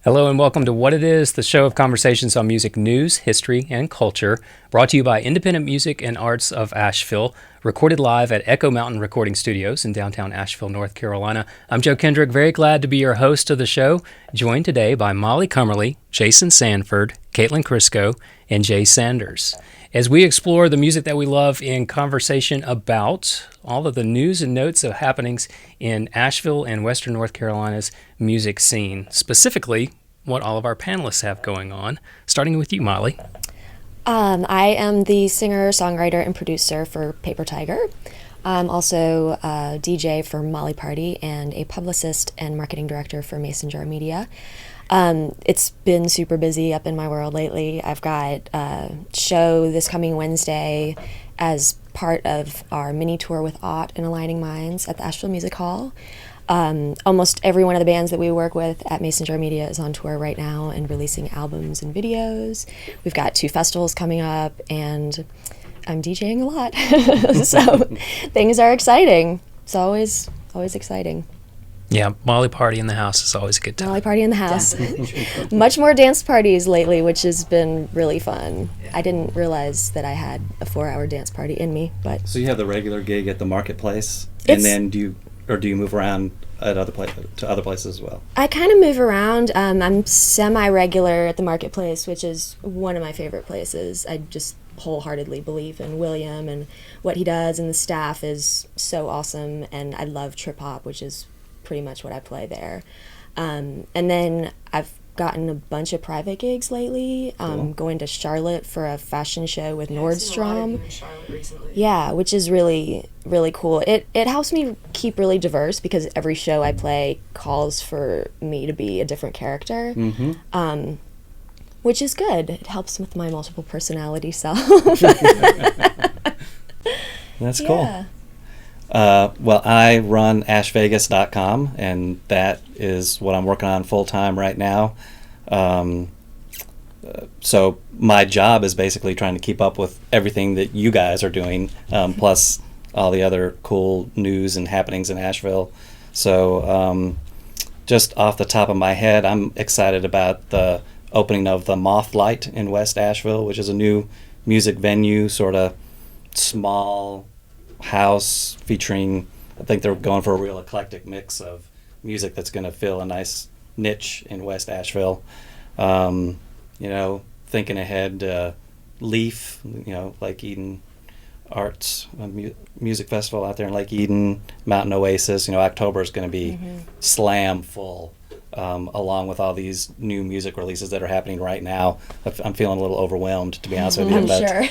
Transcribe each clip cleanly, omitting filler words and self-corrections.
Hello and welcome to What It Is, the show of conversations on music news, history, and culture, brought to you by Independent Music and Arts of Asheville, recorded live at Echo Mountain Recording Studios in downtown Asheville, North Carolina. I'm Joe Kendrick, very glad to be your host of the show, joined today by Molly Kummerle, Jason Sandford, Caitlin Krisko, and Jay Sanders. As we explore the music that we love in conversation about all of the news and notes of happenings in Asheville and Western North Carolina's music scene, specifically what all of our panelists have going on, starting with you, Molly. I am the singer, songwriter, and producer for Paper Tiger. I'm also a DJ for Molly Party and a publicist and marketing director for Mason Jar Media. It's been super busy up in my world lately. I've got a show this coming Wednesday as part of our mini tour with Ott and Aligning Minds at the Asheville Music Hall. Almost every one of the bands that we work with at Mason Jar Media is on tour right now and releasing albums and videos. We've got 2 festivals coming up, and I'm DJing a lot. So things are exciting. It's always exciting. Yeah, Molly Party in the house is always a good time. Molly Party in the house. Much more dance parties lately, which has been really fun. Yeah. I didn't realize that I had a 4-hour dance party in me, but... So you have the regular gig at the marketplace, and then do you move around at to other places as well? I kind of move around. I'm semi-regular at the marketplace, which is one of my favorite places. I just wholeheartedly believe in William and what he does, and the staff is so awesome, and I love trip hop, which is pretty much what I play there. And then I've gotten a bunch of private gigs lately. Cool. Going to Charlotte for a fashion show with Nordstrom. I've seen a lot of you in Charlotte recently. Yeah, which is really, really cool. It helps me keep really diverse because every show I play calls for me to be a different character. Mm-hmm. Which is good. It helps with my multiple personality self. That's cool. Well, I run ashvegas.com, and that is what I'm working on full-time right now. So my job is basically trying to keep up with everything that you guys are doing, plus all the other cool news and happenings in Asheville. So just off the top of my head, I'm excited about the opening of the Moth Light in West Asheville, which is a new music venue, sort of small house featuring, I think they're going for a real eclectic mix of music that's going to fill a nice niche in West Asheville. Thinking ahead, Leaf, Lake Eden Arts Music Festival out there in Lake Eden, Mountain Oasis. October is going to be slam full, along with all these new music releases that are happening right now. I'm feeling a little overwhelmed, to be honest with you. I'm sure.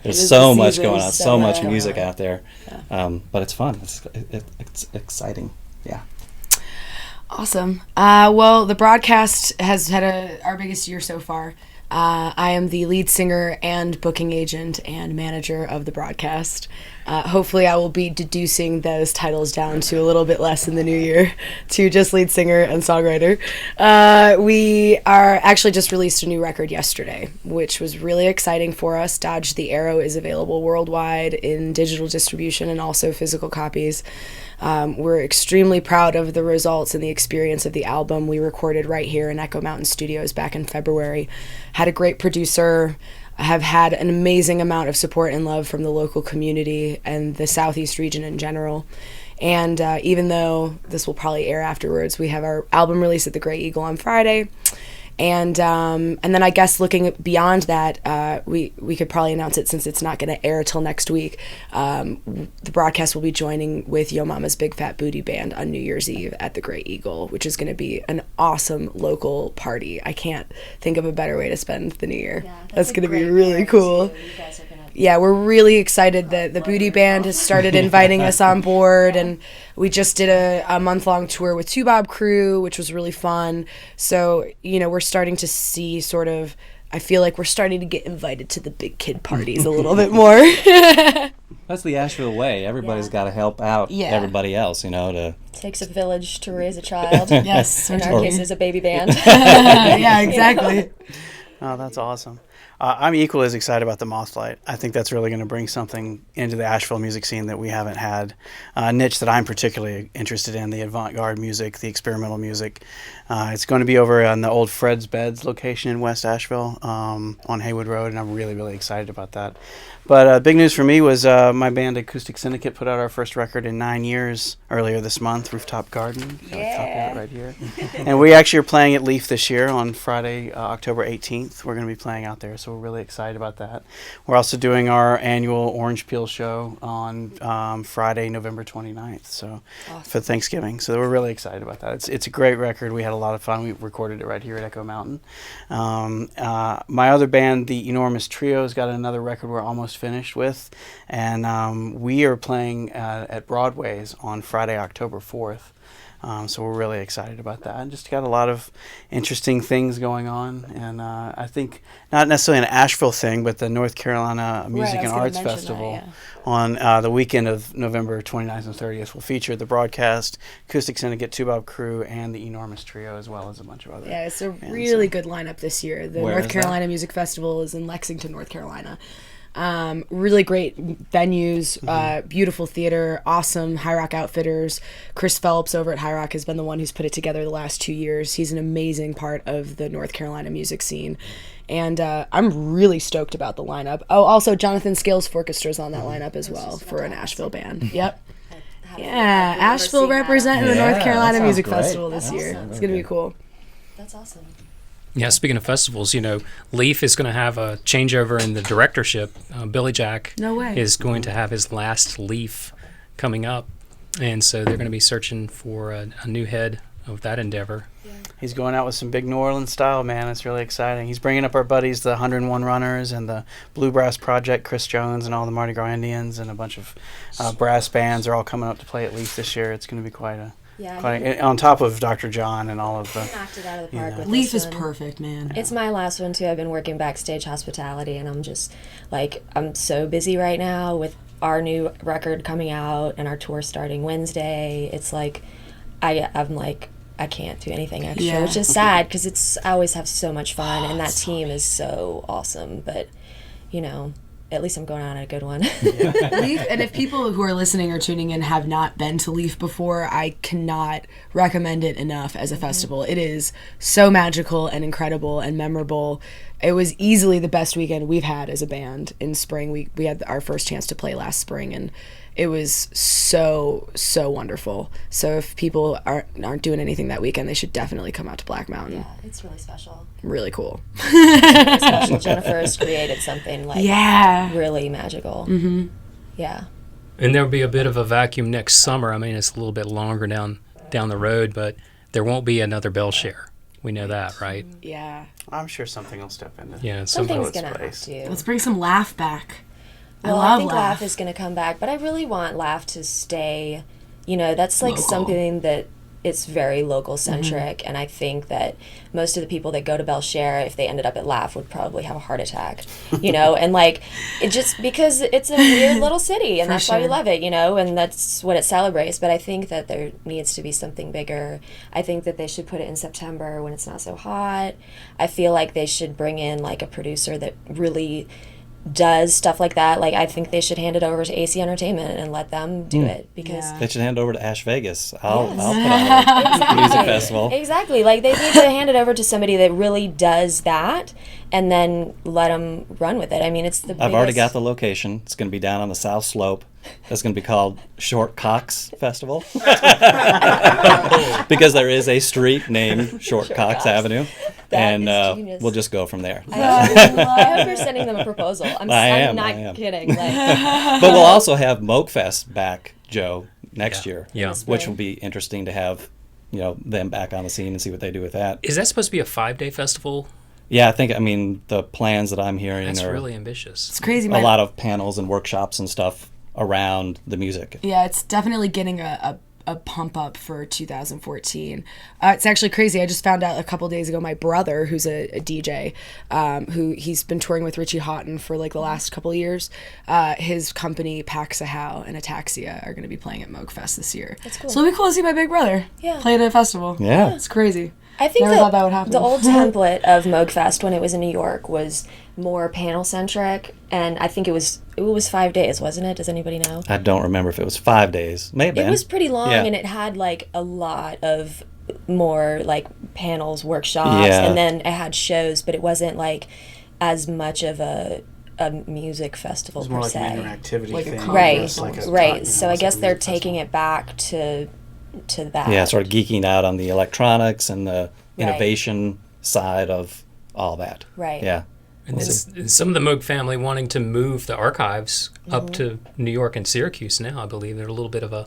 There's so much going on, so much music out there. Yeah. But it's fun. It's exciting. Yeah. Awesome. Well, the broadcast has had our biggest year so far. I am the lead singer and booking agent and manager of the broadcast. Hopefully I will be deducing those titles down to a little bit less in the new year to just lead singer and songwriter. We are actually just released a new record yesterday, which was really exciting for us. Dodge the Arrow is available worldwide in digital distribution and also physical copies. We're extremely proud of the results and the experience of the album. We recorded right here in Echo Mountain Studios back in February. Had a great producer. Have had an amazing amount of support and love from the local community and the Southeast region in general. And even though this will probably air afterwards, we have our album release at the Grey Eagle on Friday. And then I guess looking beyond that, we could probably announce it since it's not going to air till next week. The broadcast will be joining with Yo Mama's Big Fat Booty Band on New Year's Eve at the Grey Eagle, which is going to be an awesome local party. I can't think of a better way to spend the New Year. Yeah, that's going to be really cool. Yeah, we're really excited that the Booty Band has started inviting us on board, and we just did a month-long tour with Two Bob Crew, which was really fun. So, we're starting to see I feel like we're starting to get invited to the big kid parties a little bit more. That's the Asheville way. Everybody's got to help out everybody else, Takes a village to raise a child. Yes. In our case, it's a baby band. Yeah, exactly. Oh, that's awesome. I'm equally as excited about the Mothlight. I think that's really going to bring something into the Asheville music scene that we haven't had. A niche that I'm particularly interested in, the avant-garde music, the experimental music. It's going to be over on the old Fred's Beds location in West Asheville on Haywood Road, and I'm really, really excited about that. But big news for me was my band Acoustic Syndicate put out our first record in 9 years earlier this month, Rooftop Garden. Got a copy of it right here. And we actually are playing at Leaf this year on Friday, October 18th. We're going to be playing out there, so we're really excited about that. We're also doing our annual Orange Peel show on Friday, November 29th, so for Thanksgiving. So we're really excited about that. It's a great record. We had a lot of fun. We recorded it right here at Echo Mountain. My other band, the Enormous Trio, has got another record we're almost finished with, and we are playing at Broadway's on Friday, October 4th. So we're really excited about that. And just got a lot of interesting things going on. And I think not necessarily an Asheville thing, but the North Carolina Music and Arts Festival on the weekend of November 29th and 30th will feature the Broadcast, Acoustic Syndicate, Two Bob Crew, and the Enormous Trio, as well as a bunch of other Yeah, it's a bands. really good lineup this year. The Where North is Carolina Music Festival is in Lexington, North Carolina. Really great venues, beautiful theater, awesome High Rock outfitters. Chris Phelps over at High Rock has been the one who's put it together the last 2 years. He's an amazing part of the North Carolina music scene. And I'm really stoked about the lineup. Oh, also Jonathan Scales Orchestra's on that lineup as well for an Asheville band. Yep. Yeah, Asheville representing the North Carolina Music Festival this year. It's going to be cool. That's awesome. Yeah, speaking of festivals, Leaf is going to have a changeover in the directorship. Billy Jack No way. is going to have his last Leaf coming up, and so they're going to be searching for a new head of that endeavor. He's going out with some big New Orleans style, man. It's really exciting. He's bringing up our buddies, the 101 Runners and the Bluegrass Project, Chris Jones and all the Mardi Gras Indians, and a bunch of brass bands are all coming up to play at Leaf this year. It's going to be quite on top of Dr. John and all of the... He knocked it out of the park with Leaf this is one. perfect, man. It's my last one, too. I've been working backstage hospitality, and I'm just, I'm so busy right now with our new record coming out and our tour starting Wednesday. It's I can't do anything extra, which is sad because I always have so much fun, and that team is so awesome. But, at least I'm going on a good one. Leaf, and if people who are listening or tuning in have not been to Leaf before, I cannot recommend it enough as a festival. It is so magical and incredible and memorable. It was easily the best weekend we've had as a band in spring. We had our first chance to play last spring, and it was so wonderful. So if people aren't doing anything that weekend, they should definitely come out to Black Mountain. Yeah, it's really special. Really cool. Really special. Jennifer's created something really magical. Mm-hmm. Yeah. And there'll be a bit of a vacuum next summer. I mean, it's a little bit longer down the road, but there won't be another Bell Share. We know that, right? Yeah. I'm sure something will step into Yeah, Something's going to place. have to. Let's bring some Laugh back. Well, I love I think Laugh. Laugh is going to come back, but I really want Laugh to stay. That's Local. something that it's very local centric, and I think that most of the people that go to Bell Share, if they ended up at Laugh, would probably have a heart attack, and it just because it's a weird little city, and For that's why we sure. love it, and that's what it celebrates. But I think that there needs to be something bigger. I think that they should put it in September when it's not so hot. I feel like they should bring in a producer that really does stuff like that. I think they should hand it over to AC Entertainment and let them do it because Yeah. They should hand it over to Ash Vegas. I'll put on a music festival. Exactly. They need to hand it over to somebody that really does that and then let them run with it. I mean, it's the I've already got the location. It's going to be down on the South Slope. It's going to be called Short Cox Festival because there is a street named Short Cox Avenue, and is genius. we'll just go from there. I hope you're sending them a proposal. I'm I not am. kidding. But we'll also have Moakfest back, Joe, next year, Yeah. which will be interesting to have, them back on the scene and see what they do with that. Is that supposed to be a 5-day festival? Yeah, I think, the plans that I'm hearing That's are really ambitious. It's crazy, a man. lot of panels and workshops and stuff around the music. Yeah, it's definitely getting a pump up for 2014. It's actually crazy. I just found out a couple days ago my brother, who's a DJ, who he's been touring with Richie Houghton for the last couple of years, his company Paxahau and Ataxia are going to be playing at Moakfest this year. That's cool. So it'll be cool to see my big brother play at a festival. Yeah. It's crazy. I think Never thought that would happen. the old template of Moogfest when it was in New York was more panel centric, and I think it was 5 days, wasn't it? Does anybody know? I don't remember if it was 5 days. May have been. It was pretty long, Yeah. and it had like a lot of more like panels, workshops, Yeah. and then it had shows, but it wasn't like as much of a music festival It's per more like se. an interactivity Like a thing. conference. Right, Like a right. So I it's guess like a they're music taking festival. it back to that. Yeah, sort of geeking out on the electronics and the Right. innovation side of all that. Right. Yeah. And some of the Moog family wanting to move the archives up Mm-hmm. to New York and Syracuse now, I believe. There's a little bit of a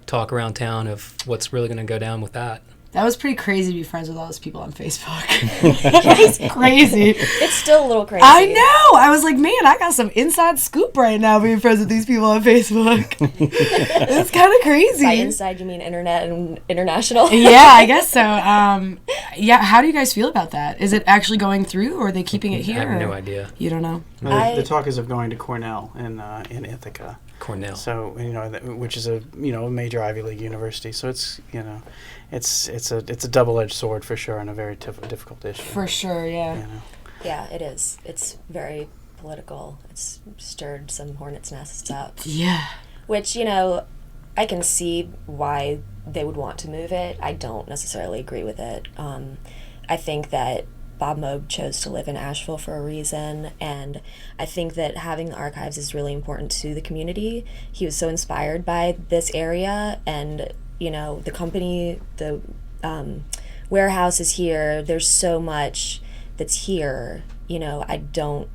talk around town of what's really going to go down with that. That was pretty crazy to be friends with all those people on Facebook. It's crazy. It's still a little crazy. I know. I was like, man, I got some inside scoop right now being friends with these people on Facebook. It's kind of crazy. By inside, you mean internet and international? Yeah, I guess so. Yeah, how do you guys feel about that? Is it actually going through, or are they keeping it here? I have no or- idea. You don't know? The talk is of going to Cornell in Ithaca. Cornell. So which is a major Ivy League university. So it's it's a double-edged sword for sure, and a very difficult issue. For sure, yeah. You know. Yeah, it is. It's very political. It's stirred some hornets' nests up. Yeah. Which, I can see why they would want to move it. I don't necessarily agree with it. I think that Bob Moog chose to live in Asheville for a reason, and I think that having the archives is really important to the community. He was so inspired by this area, and the company, the warehouse is here. There's so much that's here. I don't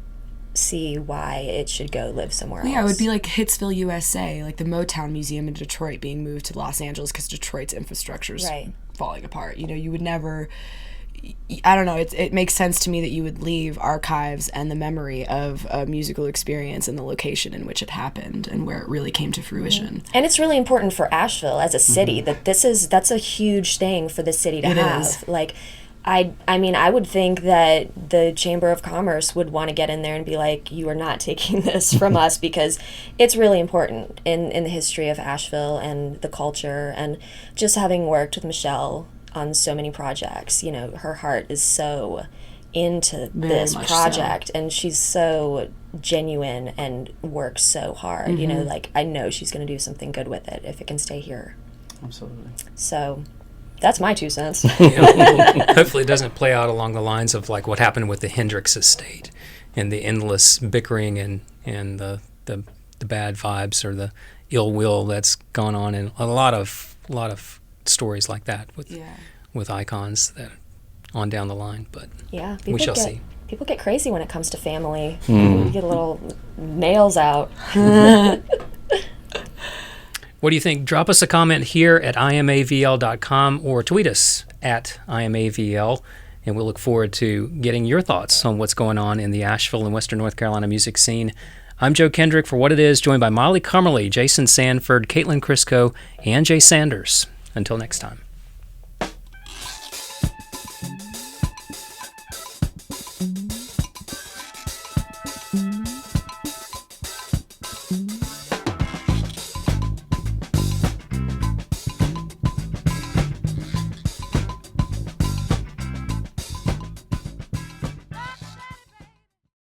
see why it should go live somewhere else. Yeah, it would be like Hitsville, USA, like the Motown Museum in Detroit being moved to Los Angeles because Detroit's infrastructure is Right. falling apart. You would never... I don't know. It makes sense to me that you would leave archives and the memory of a musical experience and the location in which it happened and where it really came to fruition. And it's really important for Asheville as a city that that's a huge thing for the city to It have. is. Like, I mean, I would think that the Chamber of Commerce would want to get in there and be like, you are not taking this from us, because it's really important in the history of Asheville and the culture. And just having worked with Michelle on so many projects, her heart is so into Very this much project, and she's so genuine and works so hard. Like, I know she's going to do something good with it if it can stay here. Absolutely. So that's my 2 cents. Hopefully it doesn't play out along the lines of like what happened with the Hendrix estate and the endless bickering and the bad vibes or the ill will that's gone on, and a lot of stories like that with icons that on down the line. But Yeah, we shall see. People get crazy when it comes to family. You get a little nails out. What do you think? Drop us a comment here at imavl.com or tweet us at imavl, and we'll look forward to getting your thoughts on what's going on in the Asheville and Western North Carolina music scene. I'm Joe Kendrick for What It Is, joined by Molly Kummerle, Jason Sandford, Caitlin Krisko, and Jay Sanders. Until next time.